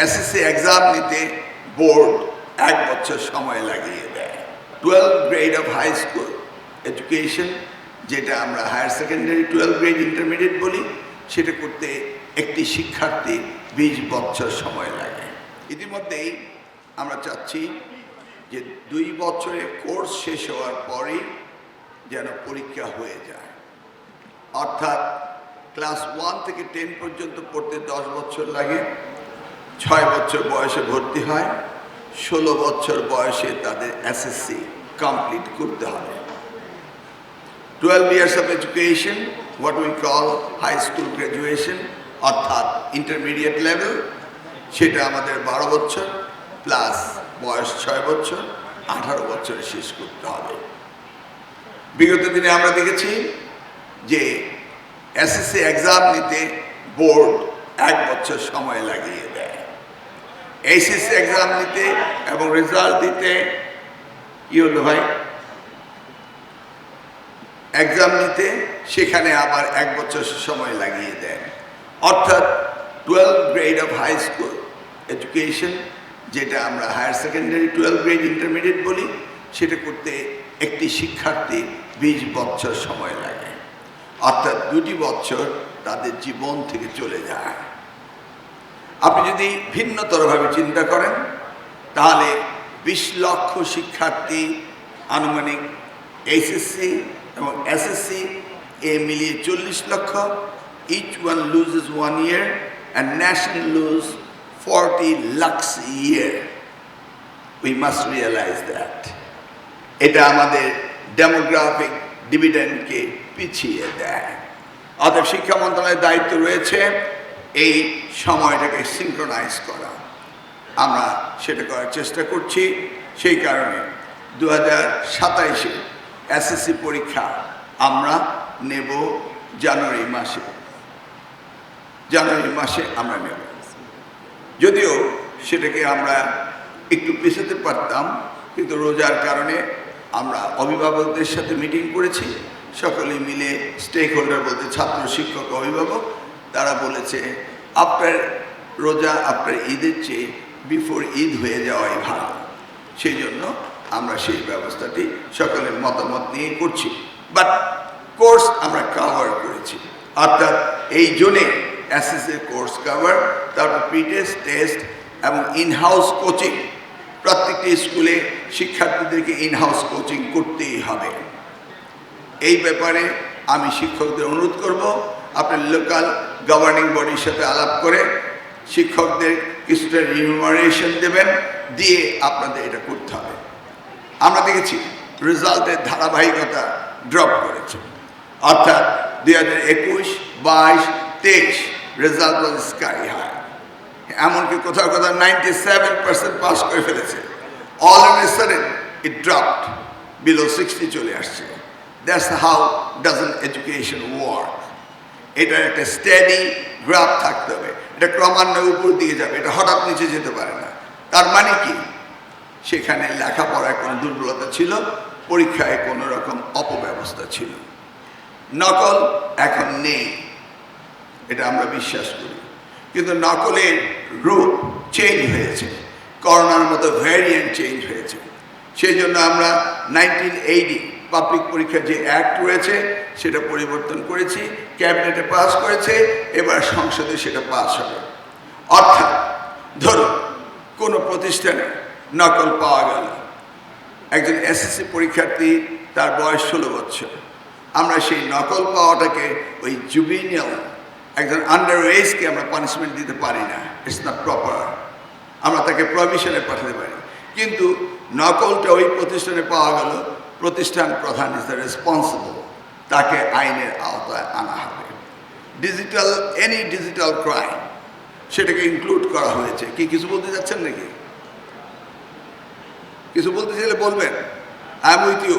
SSC exam নিতে board 1 বছর সময় লাগিয়ে দেয়। 12 grade of high school education, যেটা আমরা হায়ার সেকেন্ডারি 12 গ্রেড ইন্টারমিডিয়েট বলি, সেটা করতে একটি শিক্ষার্থী 20 বছর সময় লাগে। ইতিমধ্যেই আমরা চাচ্ছি যে 2 বছরের কোর্স শেষ হওয়ার পরেই যেন পরীক্ষা হয়ে যায়, অর্থাৎ ক্লাস 1 থেকে 10 পর্যন্ত পড়তে 10 বছর লাগে, 6 বছর বয়সে ভর্তি হয়, 16 বছর বয়সে তাদের এসএসসি কমপ্লিট করতে হবে। 12 years of education, what we call high school graduation, অর্থাৎ ইন্টারমিডিয়েট লেভেল, সেটা আমাদের 12 বছর প্লাস বয়স 6 বছর, 18 বছরে শেষ করতে হবে। বিগত দিনে আমরা দেখেছি যে এসএসসি এক্সাম নিতে বোর্ড 1 বছর সময় লাগিয়ে দেয়। এইচএসসি এক্সাম নিতে এবং রেজাল্ট দিতে কি হলো ভাই, এক্সাম নিতে সেখানে আবার 1 বছর সময় লাগিয়ে দেয়। অর্থাৎ 12 grade of high school education, যেটা আমরা হায়ার সেকেন্ডারি 12 গ্রেড ইন্টারমিডিয়েট বলি, সেটা করতে একটি শিক্ষার্থী 20 বছর সময় লাগে, অর্থাৎ 2 বছর তাদের জীবন থেকে চলে যায়। আপনি যদি ভিন্নতরভাবে চিন্তা করেন তাহলে 20 লক্ষ শিক্ষার্থী আনুমানিক এইচএসসি এবং এসএসসি এ মিলিয়ে 40 লক্ষ, each one loses 1 year and nation lose 40 lakhs a year. We must realize that. এটা আমাদের ডেমোগ্রাফিক ডিভিডেন্ডকে পিছিয়ে দেয়। অতএব শিক্ষা মন্ত্রণালয়ের দায়িত্ব রয়েছে এই সময়টাকে সিনক্রোনাইজ করা। আমরা সেটা করার চেষ্টা করছি। সেই কারণে 2027-এ এসএসসি পরীক্ষা আমরা নেব জানুয়ারি মাসে আমরা নেব। যদিও সেটাকে আমরা একটু পেছাতে পারতাম, কিন্তু রোজার কারণে আমরা অভিভাবকদের সাথে মিটিং করেছি, সকলে মিলে স্টেক হোল্ডার বলতে ছাত্র, শিক্ষক, অভিভাবক, তারা বলেছে আপনার রোজা আপনার ঈদের চেয়ে বিফোর ঈদ হয়ে যাওয়াই ভালো। সেই জন্য আমরা সেই ব্যবস্থাটি সকলের মতামত নিয়ে করছি। বাট কোর্স আমরা কভার করেছি, অর্থাৎ এই জন্যে এসএসসি কোর্স কভার, তারপর প্রি টেস্ট, টেস্ট এবং ইনহাউস কোচিং। প্রত্যেকটি স্কুলে শিক্ষার্থীদেরকে ইনহাউস কোচিং করতেই হবে। এই ব্যাপারে আমি শিক্ষকদের অনুরোধ করব, আপনার লোকাল গভর্নিং বডির সাথে আলাপ করে শিক্ষকদের কিছুটা রিমিউনারেশন দেবেন, দিয়ে আপনাদের এটা করতে হবে। আমরা দেখেছি রেজাল্টের ধারাবাহিকতা ড্রপ করেছে, অর্থাৎ 2021, 22, 23 রেজাল্ট ওয়াজ স্কাই হাই। এমনকি কোথাও 97% পাস করে ফেলেছে। All on a sudden it dropped below 60 চলে আসছে। That's how doesn't education work. এটার একটা স্টেডি গ্রাফ থাকতে হবে, এটা ক্রমান্বয়ে উপর দিকে যাবে, এটা হঠাৎ নিচে যেতে পারে না। তার মানে কি, সেখানে লেখাপড়ায় কোনো দুর্বলতা ছিল, পরীক্ষায় কোনো রকম অপব্যবস্থা ছিল। নকল এখন নেই, এটা আমরা বিশ্বাস করি, কিন্তু নকলের রূপ চেঞ্জ হয়েছে, করোনার মতো ভ্যারিয়েন্ট চেঞ্জ হয়েছে। সেই জন্য আমরা 1980 পাবলিক পরীক্ষার যে অ্যাক্ট রয়েছে সেটা পরিবর্তন করেছি, ক্যাবিনেটে পাস করেছে, এবার সংসদে সেটা পাস হবে। অর্থাৎ ধরুন কোনো প্রতিষ্ঠানে নকল পাওয়া গেল, একজন এসএসসি পরীক্ষার্থী, তার বয়স 16 বছর, আমরা সেই নকল পাওয়াটাকে ওই জুবিনিয়াল একজন আন্ডার এজকে আমরা পানিশমেন্ট দিতে পারি না, ইটস নট প্রপার। আমরা তাকে প্রভিশনে পাঠাতে পারি, কিন্তু নকলটা ওই প্রতিষ্ঠানে পাওয়া গেল, প্রতিষ্ঠান প্রধান ইজ দ্য রেসপন্সিবল, তাকে আইনের আওতায় আনা হবে। ডিজিটাল, এনি ডিজিটাল ক্রাইম, সেটাকে ইনক্লুড করা হয়েছে। কি কিছু বলতে যাচ্ছেন নাকি? কিছু বলতে চাইলে বলবেন, আই এম উইথ ইউ।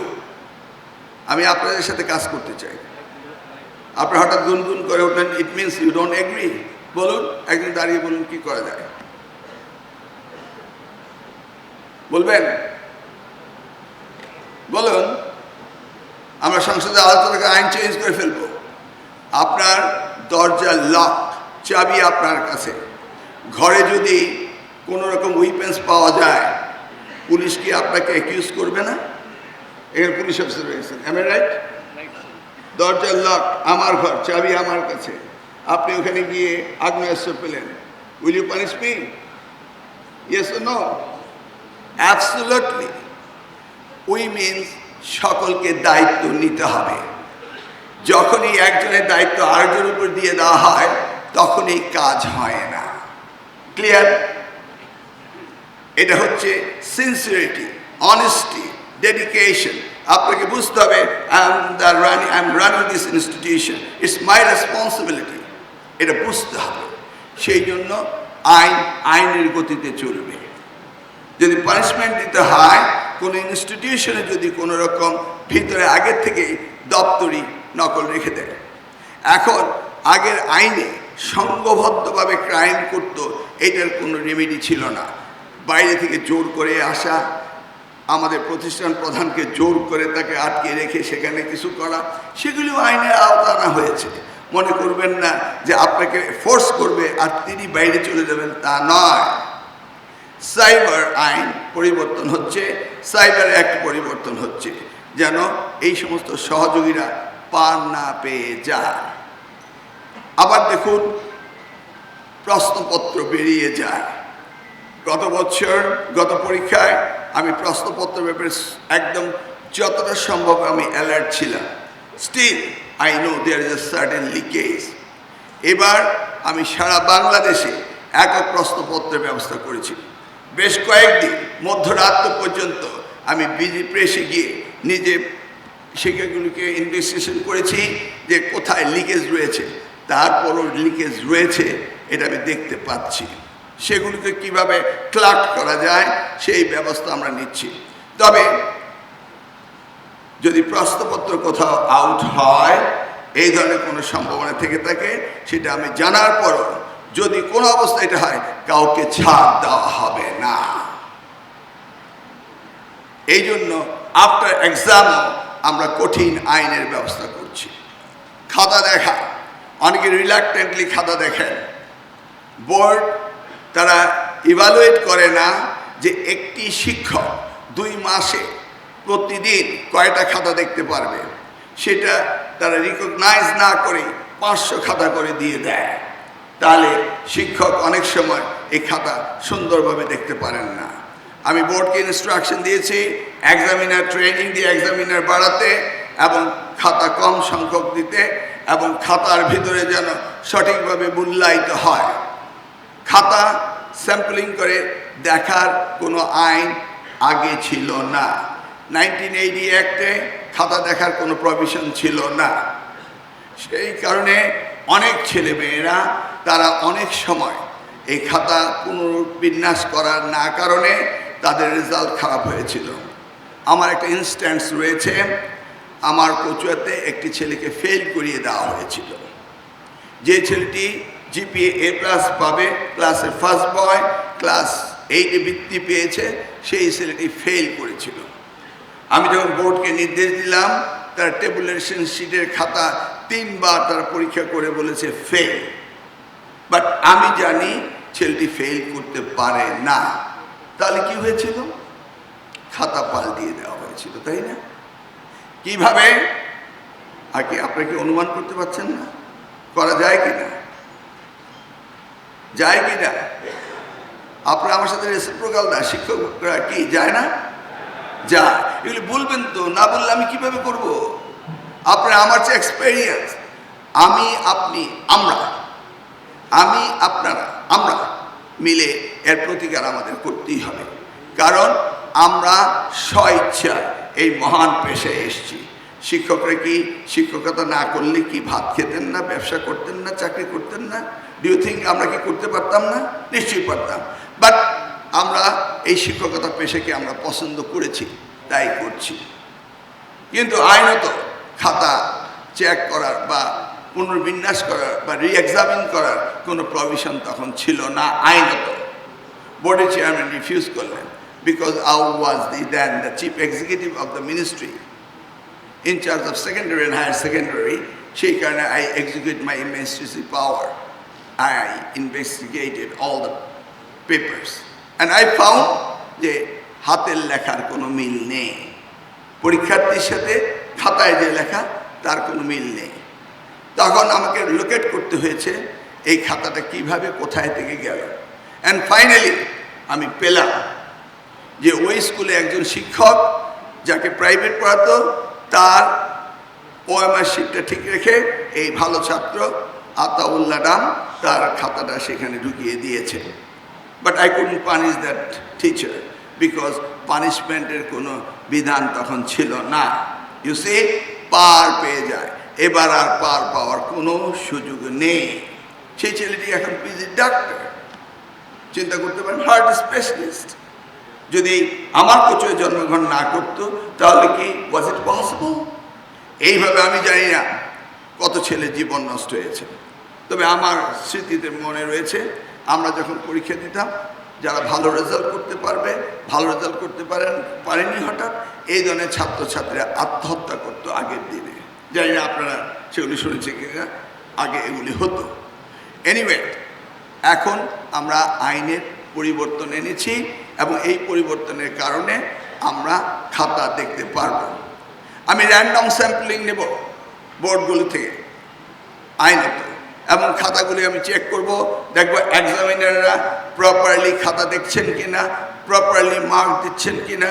আমি আপনাদের সাথে কাজ করতে চাই। আপনি হঠাৎ গুনগুন করে উঠলেন, it means you don't agree. বলুন, একদিন দাঁড়িয়ে বলুন কি করা যায়, বলবেন? বলুন, আমরা সংসদে আলোচনা করে আইন চেঞ্জ করে ফেলবো। আপনার দরজার লক, চাবি আপনার কাছে। ঘরে যদি কোনো রকম উইপেন্স পাওয়া যায়, পুলিশ কি আপনাকে অ্যাকিউজ করবে না? এখানে পুলিশ অফিসার রয়েছেন, এম আই রাইট? দরজার লক, আমার ঘর, চাবি আমার কাছে, আপনি ওখানে গিয়ে আগ্নেয়াস্ত্র পেলেন, will you punish me? Yes or no? Absolutely. We means সকলকে দায়িত্ব নিতে হবে। যখনই একজনের দায়িত্ব আরেকজনের উপর দিয়ে দেওয়া হয় তখন এই কাজ হয় না। ক্লিয়ার? এটা হচ্ছে সিনসিয়ারিটি, অনেস্টি, ডেডিকেশন। আপনাকে বুঝতে হবে I am running this institution, it's my responsibility. এটা বুঝতে হবে। সেই জন্য আইনের গতিতে চলবে। যদি পানিশমেন্ট দিতে হয় কোনো ইনস্টিটিউশনে, যদি কোনো রকম ভিতরে আগের থেকে দপ্তরি নকল রেখে দেয়, এখন আগের আইনে সংঘবদ্ধভাবে ক্রাইম করতো, এটার কোনো রেমেডি ছিল না। বাইরে থেকে জোর করে আসা, আমাদের প্রতিষ্ঠান প্রধানকে জোর করে তাকে আটকে রেখে সেখানে কিছু করা, সেগুলিও আইনের আওতা আনা হয়েছে। মনে করবেন না যে আপনাকে ফোর্স করবে আর তিনি বাইরে চলে যাবেন, তা নয়। সাইবার আইন পরিবর্তন হচ্ছে, সাইবার অ্যাক্ট পরিবর্তন হচ্ছে, যেন এই সমস্ত সহযোগীরা পার না পেয়ে যায়। আবার দেখুন, প্রশ্নপত্র বেরিয়ে যায়। গত বছর গত পরীক্ষায় আমি প্রশ্নপত্র ব্যাপারে একদম যতটা সম্ভব আমি অ্যালার্ট ছিলাম। Still I know there is a certain leakage. এবার আমি সারা বাংলাদেশে একক প্রশ্নপত্রের ব্যবস্থা করেছি। বেশ কয়েকদিন মধ্যরাত পর্যন্ত আমি বিজি প্রেসে গিয়ে নিজে সেগুলিকে ইনভেস্টিগেশন করেছি যে কোথায় লিকেজ রয়েছে। তারপরও লিকেজ রয়েছে, এটা আমি দেখতে পাচ্ছি। সেগুলিকে কিভাবে ক্লার্ক করা যায় সেই ব্যবস্থা আমরা নিচ্ছি। তবে যদি প্রশ্নপত্র কোথাও আউট হয়, এই ধরনের কোনো সম্ভাবনা থেকে থাকে, সেটা আমি জানার পরও যদি কোনো অবস্থা এটা হয়, কাউকে ছাড় দেওয়া হবে না। এই জন্য আফটার এক্সামও আমরা কঠিন আইনের ব্যবস্থা করছি। খাতা দেখা, অনেকে রিল্যাক্টেন্টলি খাতা দেখেন। বোর্ড তারা ইভালুয়েট করে না যে একটি শিক্ষক 2 মাসে প্রতিদিন কয়টা খাতা দেখতে পারবে, সেটা তারা রিকগনাইজ না করে 500 খাতা করে দিয়ে দেয়। তাহলে শিক্ষক অনেক সময় এই খাতা সুন্দরভাবে দেখতে পারেন না। আমি বোর্ডকে ইনস্ট্রাকশন দিয়েছি এক্সামিনার ট্রেনিং দিয়ে এক্সামিনার বাড়াতে এবং খাতা কম সংখ্যক দিতে, এবং খাতার ভিতরে যেন সঠিকভাবে মূল্যায়িত হয়। খাতা স্যাম্পলিং করে দেখার কোনো আইন আগে ছিল না। 1980 অ্যাক্টে খাতা দেখার কোনো প্রভিশন ছিল না। সেই কারণে অনেক ছেলেমেয়েরা তারা অনেক সময় এই খাতা পুনর্বিন্যাস করার না কারণে তাদের রেজাল্ট খারাপ হয়েছিল। আমার একটা ইনস্ট্যান্স রয়েছে, আমার কচুয়াতে একটি ছেলেকে ফেল করিয়ে দেওয়া হয়েছিল। যে ছেলেটি জিপিএ A+ পাবে, ক্লাসের ফার্স্ট বয়, ক্লাস 8-এ বৃত্তি পেয়েছে, সেই ছেলেটি ফেল করেছিল। আমি যখন বোর্ডকে নির্দেশ দিলাম, তার টেবুলেশন শিটের খাতা 3 বার তারা পরীক্ষা করে বলেছে ফেল। বাট আমি জানি ছেলেটি ফেল করতে পারে না। তাহলে কি হয়েছিল? খাতা পাল্টিয়ে দেওয়া হয়েছিল, তাই না? কিভাবে? আর কি আপনাকে অনুমান করতে পারছেন না? করা যায় কি না? যায় কি না? আপনারা আমার সাথে রেসিপ্রোকাল না, শিক্ষকরা কি যায় না? যায়। এগুলি বলবেন তো, না বললে আমি কিভাবে করব? আপনারা আমার যে এক্সপেরিয়েন্স, আমি আপনি আমরা আমি আপনারা আমরা মিলে এর প্রতিকার আমাদের করতেই হবে। কারণ আমরা স্বইচ্ছায় এই মহান পেশায় এসেছি। শিক্ষকরা কি শিক্ষকতা না করলে কি ভাত খেতেন না, ব্যবসা করতেন না, চাকরি করতেন না? ডু ইউ থিঙ্ক আমরা কি করতে পারতাম না? নিশ্চয়ই পারতাম। বাট আমরা এই শিক্ষকতা পেশাকে আমরা পছন্দ করেছি, তাই করছি। কিন্তু আইনত খাতা চেক করার বা পুনর্বিন্যাস করার বা রি-এক্সামিন করার কোনো প্রভিশন তখন ছিল না আইনত। বোর্ডের চেয়ারম্যান রিফিউজ করলেন, because I was then the chief executive of the ministry in charge of secondary and higher secondary. সেই কারণে I execute my administrative power. I investigated all the papers and I found যে হাতের লেখার কোনো মিল নেই, পরীক্ষার্থীর সাথে খাতায় যে লেখা তার কোনো মিল নেই। তখন আমাকে লোকেট করতে হয়েছে এই খাতাটা কিভাবে কোথায় থেকে গেল। অ্যান্ড ফাইনালি আমি পেলাম যে ওই স্কুলে একজন শিক্ষক যাকে প্রাইভেট পড়াতো তার ওএমআর শিটটা ঠিক রেখে এই ভালো ছাত্র আতাউল্লাহ নাম তার খাতাটা সেখানে ঢুকিয়ে দিয়েছে। But I couldn't punish that teacher because পানিশমেন্টের কোনো বিধান তখন ছিল না। ইউ সি, পার পেয়ে যায়, এবার আর পার পাওয়ার কোনো সুযোগ নেই। সেই ছেলেটি এখন পিজি ডাক্তার, চিন্তা করতে পারেন, হার্ট স্পেশালিস্ট। যদি আমার কোচে জন্মগ্রহণ না করতো তাহলে কি ওয়াজ ইট পসিবল? এইভাবে আমি জানি না কত ছেলে জীবন নষ্ট হয়েছে। তবে আমার স্মৃতিতে মনে রয়েছে আমরা যখন পরীক্ষা দিতাম, যারা ভালো রেজাল্ট করতে পারবে, ভালো রেজাল্ট করতে পারেনি হঠাৎ, এই ধরনের ছাত্রছাত্রীরা আত্মহত্যা করতো আগের দিনে। জানি না আপনারা সেগুলি শুনেছি কিনা, আগে এগুলি হতো। এনিওয়ে, এখন আমরা আইনের পরিবর্তন এনেছি এবং এই পরিবর্তনের কারণে আমরা খাতা দেখতে পারব। আমি র্যান্ডম স্যাম্পলিং নেব বোর্ডগুলো থেকে আইনত, এবং খাতাগুলি আমি চেক করব, দেখব এক্সামিনাররা প্রপারলি খাতা দেখছেন কিনা, প্রপারলি মার্ক দিচ্ছেন কিনা,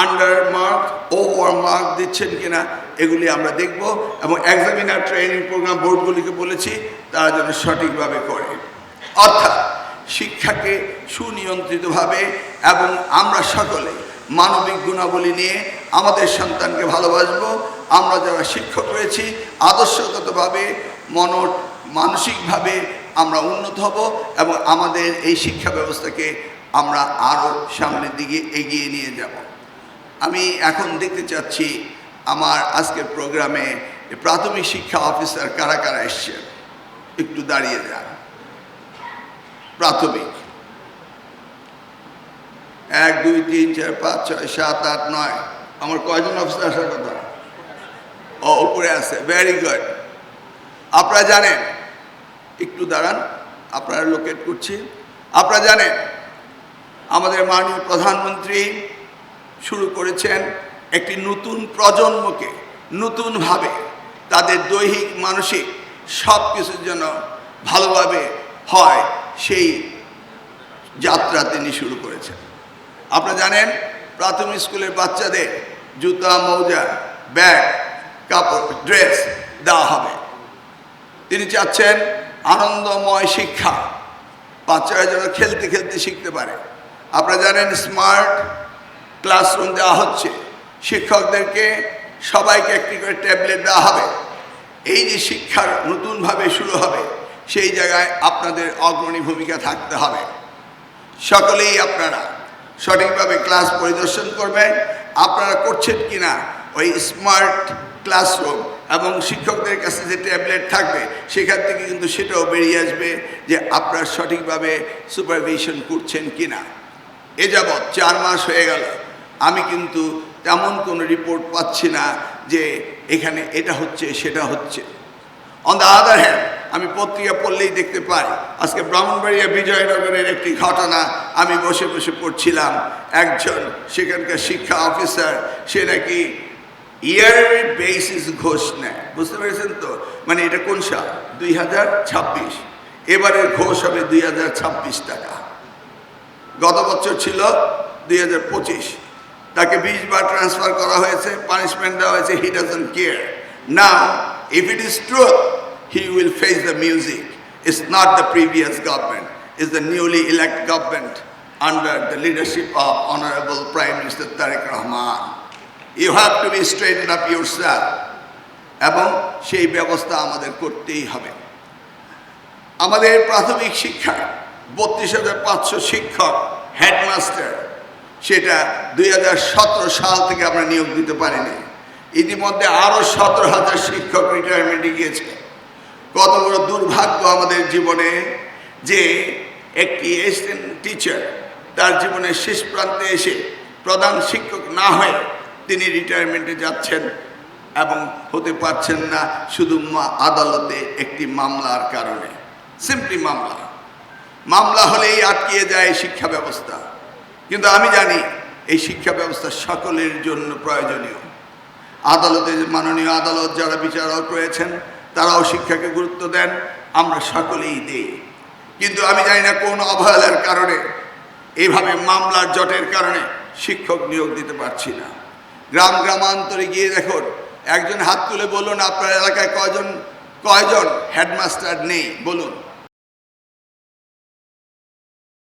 আন্ডার মার্ক, ওভার মার্ক দিচ্ছেন কিনা, এগুলি আমরা দেখব। এবং এক্সামিনার ট্রেনিং প্রোগ্রাম বোর্ডগুলিকে বলেছি তারা যেন সঠিকভাবে করে। অর্থাৎ শিক্ষাকে সুনিয়ন্ত্রিতভাবে এবং আমরা সকলে মানবিক গুণাবলী নিয়ে আমাদের সন্তানকে ভালোবাসবো। আমরা যারা শিক্ষক রয়েছি আদর্শগতভাবে মানসিকভাবে আমরা উন্নত হব এবং আমাদের এই শিক্ষা ব্যবস্থাকে আমরা আরও সামনের দিকে এগিয়ে নিয়ে যাব। আমি এখন দেখতে চাচ্ছি আমার আজকের প্রোগ্রামে প্রাথমিক শিক্ষা অফিসার কারা কারা এসছে, একটু দাঁড়িয়ে যান। প্রাথমিক 1 2 3 4 5 6 7 8 9, আমার কয়জন অফিসার আসার কথা? ও, উপরে আছে, ভেরি গুড। আপনারা জানেন, একটু দাঁড়ান, আপনারা লোকেট করছি। আপনারা জানেন আমাদের মাননীয় প্রধানমন্ত্রী শুরু করেছেন একটি নতুন প্রজন্মকে নতুনভাবে তাদের দৈহিক মানসিক সব কিছুর জন্য ভালোভাবে হয়, সেই যাত্রা তিনি শুরু করেছেন। আপনারা জানেন প্রাথমিক স্কুলের বাচ্চাদের জুতা, মোজা, ব্যাগ, কাপড়, ড্রেস দেওয়া হবে। তিনি চাচ্ছেন আনন্দময় শিক্ষা, বাচ্চারা যেন খেলতে খেলতে শিখতে পারে। আপনারা জানেন স্মার্ট ক্লাসরুম দেওয়া হচ্ছে, শিক্ষকদেরকে সবাইকে একটি করে ট্যাবলেট দেওয়া হবে। এই যে শিক্ষার নতুনভাবে শুরু হবে, সেই জায়গায় আপনাদের অগ্রণী ভূমিকা থাকতে হবে। সকলেই আপনারা সঠিকভাবে ক্লাস পরিদর্শন করবেন, আপনারা করছেন কিনা ওই স্মার্ট ক্লাসরুম, এবং শিক্ষকদের কাছে যে ট্যাবলেট থাকবে সেখান থেকে কিন্তু সেটাও বেরিয়ে আসবে যে আপনারা সঠিকভাবে সুপারভিশন করছেন কিনা। এ যাবৎ 4 মাস হয়ে গেল, আমি কিন্তু তেমন কোনো রিপোর্ট পাচ্ছি না যে এখানে এটা হচ্ছে সেটা হচ্ছে। অন দ্য আদার হ্যান্ড, আমি পত্রিকা পড়লেই দেখতে পাই, আজকে ব্রাহ্মণবাড়িয়া বিজয়নগরের একটি ঘটনা আমি বসে বসে পড়ছিলাম। একজন সেখানকার শিক্ষা অফিসার, সে নাকি ইয়ারলি বেসিস ঘোষ নেয়। বুঝতে পেরেছেন তো? মানে এটা কোন সাল? 2026। এবারের ঘোষ হবে 2026 টাকা। গত বছর ছিল 2025। তাকে 20 বার ট্রান্সফার করা হয়েছে, পানিশমেন্ট দেওয়া হয়েছে। He doesn't care. Now if it is true, he will face the music. It's not the previous government, it's the newly elected government under the leadership of Honorable Prime Minister Tariq Rahman. You have to be straightened up yourself. এবং সেই ব্যবস্থা আমাদের করতেই হবে। আমাদের প্রাথমিক শিক্ষায় 32,500 শিক্ষক, হেডমাস্টার, সেটা 2017 সাল থেকে আমরা নিয়োগ দিতে পারিনি। ইতিমধ্যে আরও 17,000 শিক্ষক রিটায়ারমেন্টে গিয়েছে। কত বড় দুর্ভাগ্য আমাদের জীবনে যে একটি অ্যাসিস্ট্যান্ট টিচার তার জীবনের শেষ প্রান্তে এসে প্রধান শিক্ষক না হয়ে তিনি রিটায়ারমেন্টে যাচ্ছেন এবং হতে পারছেন না শুধু আদালতে একটি মামলার কারণে। সিম্পলি মামলা হলেই আটকিয়ে যায় শিক্ষা ব্যবস্থা। কিন্তু আমি জানি এই শিক্ষা ব্যবস্থা সকলের জন্য প্রয়োজনীয়। আদালতে মাননীয় আদালত যারা বিচারক রয়েছেন তারাও শিক্ষাকে গুরুত্ব দেন, আমরা সকলেই দিই। কিন্তু আমি জানি না কোন অবহেলার কারণে, এইভাবে মামলার জটের কারণে শিক্ষক নিয়োগ দিতে পারছি না। গ্রামান্তরে গিয়ে দেখুন, একজন হাত তুলে বলুন আপনার এলাকায় কয়জন হেডমাস্টার নেই বলুন।